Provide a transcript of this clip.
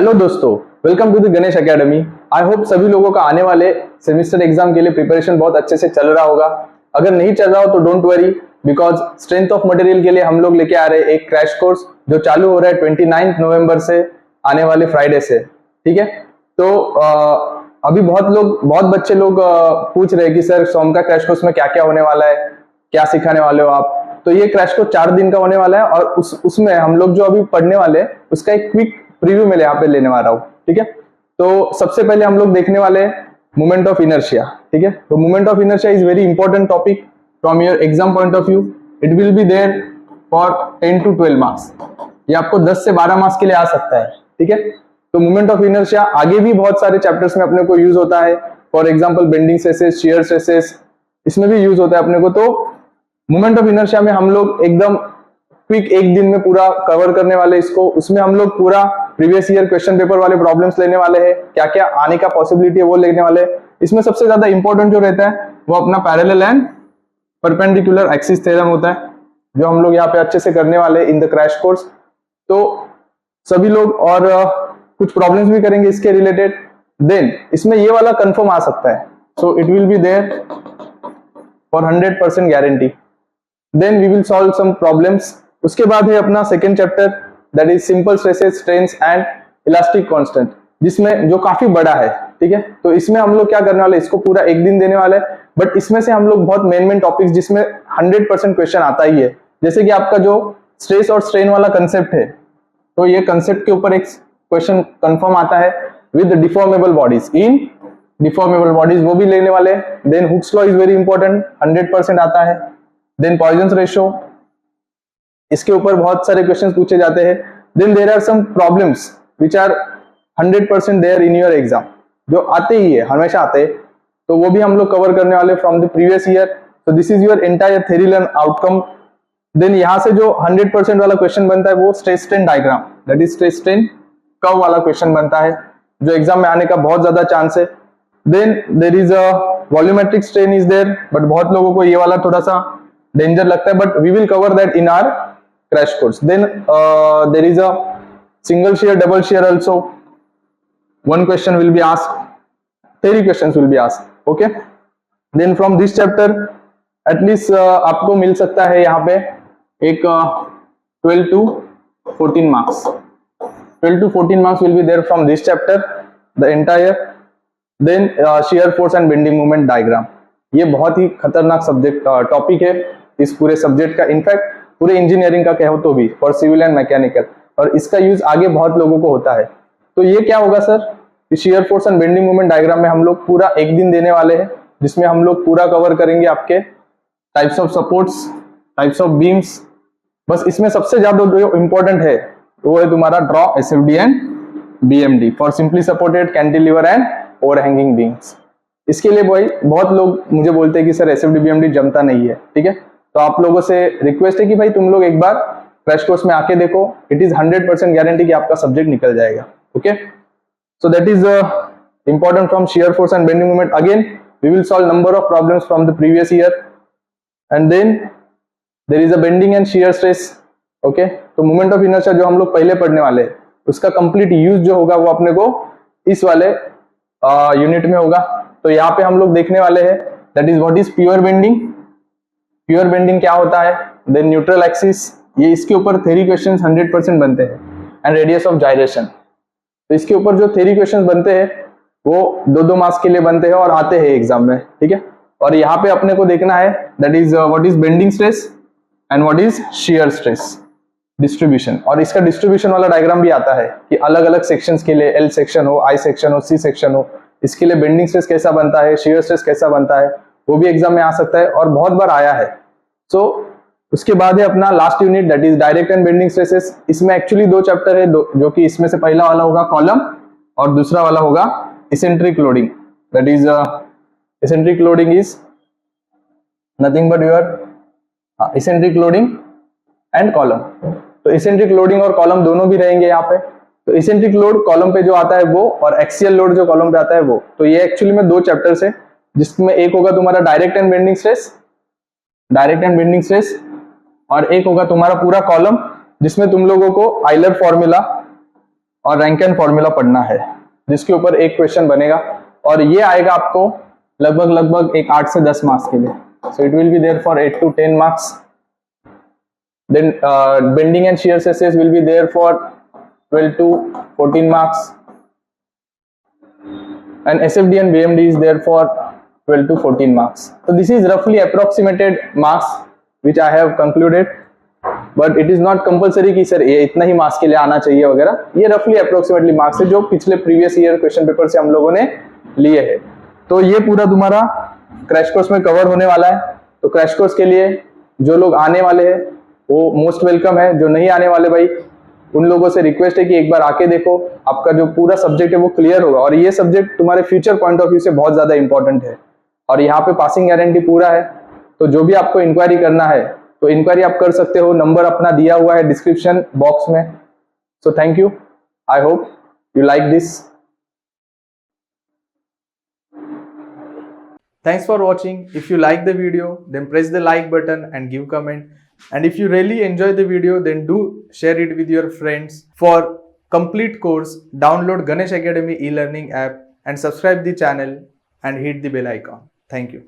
Hello दोस्तों, welcome to the Ganesh academy. I hope सभी लोगों का आने वाले सेमेस्टर एग्जाम के लिए प्रिपरेशन बहुत अच्छे से चल रहा होगा। अगर नहीं चल रहा हो तो don't worry, because strength of material के लिए हम लोग लेके आ रहे हैं एक क्रैश कोर्स जो चालू हो रहा है 29 नवंबर से, आने वाले फ्राइडे से। ठीक है, तो अभी बहुत बच्चे लोग पूछ रहे हैं कि सर सोम का क्रैश कोर्स में क्या क्या होने वाला है, क्या सिखाने वाले हो आप। तो ये क्रैश कोर्स 4 दिन का होने वाला है और उसमें हम लोग जो अभी पढ़ने वाले हैं उसका एक क्विक प्रीव्यू मैं यहाँ पे लेने वाला हूँ। ठीक है, तो सबसे पहले हम लोग देखने वाले हैं मोमेंट ऑफ इनर्शिया। ठीक है, तो moment of inertia is very important topic from your exam point of view. It will be there for 10 to 12 marks. ये आपको 10 से 12 मार्क्स के लिए आ सकता है। ठीक है, तो मोमेंट ऑफ इनर्शिया आगे भी बहुत सारे चैप्टर्स में अपने को यूज होता है। For example bending stresses, shear stresses, इसमें भी यूज होता है अपने को। तो मोमेंट ऑफ इनर्शिया में हम लोग एकदम क्विक एक दिन में पूरा कवर करने वाले इसको। उसमें हम लोग पूरा प्रीवियस ईयर क्वेश्चन पेपर वाले प्रॉब्लम्स लेने वाले हैं, क्या क्या आने का पॉसिबिलिटी है वो लेने वाले हैं। इसमें सबसे ज्यादा इंपॉर्टेंट जो रहता है वो अपना parallel and perpendicular axis theorem होता है, जो हम लोग यहाँ पे अच्छे से करने वाले इन द क्रैश कोर्स। तो सभी लोग और कुछ प्रॉब्लम्स भी करेंगे इसके रिलेटेड। देन इसमें ये वाला कंफर्म आ सकता है, so it will be there for 100% guarantee. Then we will solve some problems. उसके बाद है अपना second chapter, that is simple stresses, strains and elastic constant, जिसमें जो काफी बड़ा है। ठीक है, तो इसमें हम लोग क्या करने वाले, इसको पूरा एक दिन देने वाले, बट इसमें से हम लोग बहुत मेन टॉपिक्स जिसमें 100% क्वेश्चन आता ही है, जैसे कि आपका जो स्ट्रेस और स्ट्रेन वाला कंसेप्ट है, तो ये कंसेप्ट के ऊपर एक क्वेश्चन कंफर्म आता है with deformable bodies, in deformable bodies, वो भी लेने वाले। Then Hooke's law is very important, 100% आता है। देन पॉइजन्स रेशियो, इसके ऊपर बहुत सारे क्वेश्चंस पूछे जाते हैं। Then there are some problems which are 100% there in your exam, जो आते ही है, हमेशा आते हैं, तो वो भी हम लोग कवर करने वाले from the previous year. So this is your entire theory learn outcome. Then यहाँ से जो 100% वाला क्वेश्चन बनता है वो stress strain diagram, that is stress strain curve वाला क्वेश्चन बनता है, जो एग्जाम में आने का बहुत ज्यादा चांस है। Then there is a volumetric strain is there, but बहुत लोगों को ये वाला थोड़ा सा डेंजर लगता है, but we will cover that in our crash course. Then there is a single shear, double shear also. One question will be asked, 3 questions will be asked. Okay. Then from this chapter at least आपको मिल सकता है यहाँ पे एक 12 to 14 marks. 12 to 14 marks will be there from this chapter, the entire. Then shear force and bending moment diagram. ये बहुत ही खतरनाक subject topic है इस पूरे सब्जेक्ट का, इनफैक्ट पूरे इंजीनियरिंग का कहो तो भी, फॉर सिविल एंड मैकेनिकल, और इसका यूज आगे बहुत लोगों को होता है। तो ये क्या होगा sir, shear force and bending moment diagram में हम लोग पूरा एक दिन देने वाले हैं, जिसमें हम लोग पूरा कवर करेंगे आपके types of supports, types of beams. बस इसमें सबसे ज्यादा जो इंपॉर्टेंट है वो है तुम्हारा draw SFD and BMD, for simply supported cantilever and overhanging beams. इसके लिए भाई बहुत लोग मुझे बोलते हैं कि सर एसएफडी बीएमडी जमता नहीं है। ठीक है, तो आप लोगों से रिक्वेस्ट है कि भाई तुम लोग एक बार क्रैश कोर्स में आके देखो, इट इज 100% गारंटी कि आपका सब्जेक्ट निकल जाएगा। Okay, so that is important from shear force and bending moment. Again we will solve number of problems from the previous year, and then there is a bending and shear stress. Okay, तो moment of inertia जो हम लोग पहले पढ़ने वाले हैं, उसका complete use जो होगा वो अपने को इस वाले यूनिट में होगा। तो यहाँ पे हम लोग देखने वाले हैं that is what is pure bending. Pure bending क्या होता है, देन न्यूट्रल एक्सिस, ये इसके ऊपर थ्योरी क्वेश्चंस 100% बनते हैं, एंड रेडियस ऑफ जाइरेशन। तो इसके ऊपर जो थ्योरी क्वेश्चंस बनते हैं वो 2-2 मार्क्स के लिए बनते हैं और आते हैं एग्जाम में। ठीक है, और यहाँ पे अपने को देखना है that is what is bending stress and what is shear stress distribution. और इसका डिस्ट्रीब्यूशन वाला डायग्राम भी आता है कि अलग अलग सेक्शंस के लिए, एल सेक्शन हो, आई सेक्शन हो, सी सेक्शन हो, इसके लिए बेंडिंग स्ट्रेस कैसा बनता है, शियर स्ट्रेस कैसा बनता है, वो भी एग्जाम में आ सकता है और बहुत बार आया है। सो उसके बाद है अपना last unit, that is direct and bending stresses. इसमें एक्चुअली 2 चैप्टर है, जो कि इसमें से पहला वाला होगा कॉलम और दूसरा वाला होगा eccentric loading. That is eccentric loading is nothing but your eccentric loading and column. तो इसेंट्रिक लोडिंग और कॉलम दोनों भी रहेंगे यहाँ पे। तो इसेंट्रिक लोड कॉलम पे जो आता है वो, और एक्सियल लोड जो कॉलम पे आता है वो। तो ये एक्चुअली में 2 चैप्टर्स है, जिसमें एक होगा तुम्हारा direct and bending stress, direct and bending stress, और एक होगा तुम्हारा पूरा कॉलम, जिसमें तुम लोगों को आइलर फॉर्मूला और रैंक एंड फॉर्मूला पढ़ना है, जिसके ऊपर एक क्वेश्चन बनेगा और ये आएगा आपको लगभग एक 8 से 10 मार्क्स के लिए. So it will be there for 8 to 10 marks. Then bending and shear stresses will be there for 12 to 14 marks. And SFD and BMD is there for 12 to 14 marks. So this is roughly approximated marks which I have concluded, but it is not compulsory कि sir ये इतना ही marks के लिए आना चाहिए वगैरह. ये roughly approximately marks है जो पिछले previous year क्वेश्चन पेपर से हम लोगों ने लिए हैं. तो ये पूरा तुम्हारा क्रैश कोर्स में कवर होने वाला है. तो क्रैश कोर्स के लिए जो लोग आने वाले हैं वो मोस्ट वेलकम है. जो नहीं आने वाले भाई, उन लोगों से रिक्वेस्ट है कि एक बार आके देखो, आपका जो पूरा सब्जेक्ट है वो क्लियर होगा. और ये सब्जेक्ट तुम्हारे फ्यूचर पॉइंट ऑफ व्यू से बहुत ज्यादा इंपॉर्टेंट है और यहाँ पे पासिंग गारंटी पूरा है. तो जो भी आपको इंक्वायरी करना है तो इंक्वायरी आप कर सकते हो. नंबर अपना दिया हुआ है डिस्क्रिप्शन बॉक्स में. So thank you. I hope you like this. Thanks for watching. If you like the video, then press the like button and give comment. And if you really enjoy the video, then do share it with your friends. For complete course, download Ganesh Academy e-learning app and subscribe the channel and hit the bell icon. Thank you.